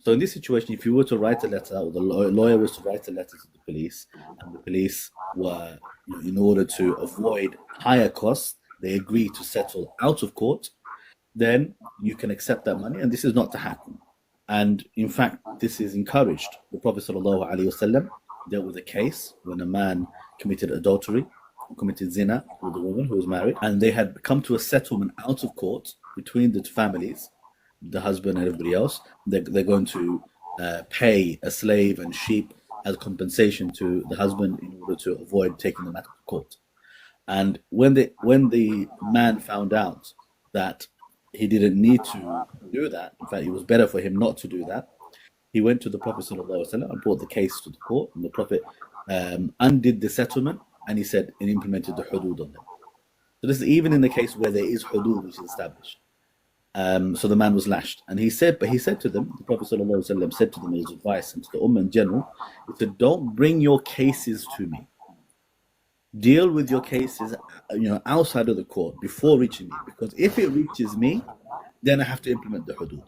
So in this situation, if you were to write a letter, or the lawyer was to write a letter to the police, and the police were, in order to avoid higher costs, they agree to settle out of court, then you can accept that money, and this is not tahakum. And in fact, this is encouraged. The Prophet ﷺ dealt with a case when a man committed adultery, committed zina with a woman who was married, and they had come to a settlement out of court between the families, the husband and everybody else. They're going to pay a slave and sheep as compensation to the husband in order to avoid taking the matter to court. And when the man found out that he didn't need to do that, in fact, it was better for him not to do that, he went to the Prophet ﷺ and brought the case to the court, and the Prophet undid the settlement, and he said, and implemented the hudud on them. So this is even in the case where there is hudud which is established. So the man was lashed, and he said to them, the Prophet ﷺ said to them as advice, and to the Ummah in general, he said, don't bring your cases to me. Deal with your cases, outside of the court before reaching me, because if it reaches me, then I have to implement the hudud.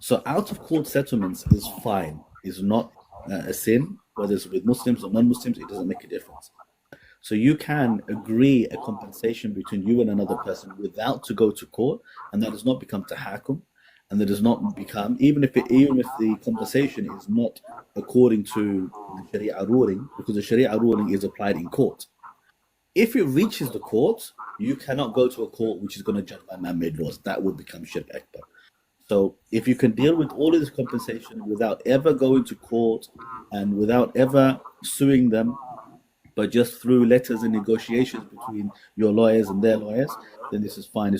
So out of court settlements is fine, is not a sin, whether it's with Muslims or non-Muslims, it doesn't make a difference. So you can agree a compensation between you and another person without to go to court, and that does not become tahakum, and that does not become, even if the compensation is not according to the Sharia ruling, because the Sharia ruling is applied in court. If it reaches the court, you cannot go to a court which is going to judge by man-made laws. That would become shirk akbar. So if you can deal with all of this compensation without ever going to court and without ever suing them, but just through letters and negotiations between your lawyers and their lawyers, then this is fine.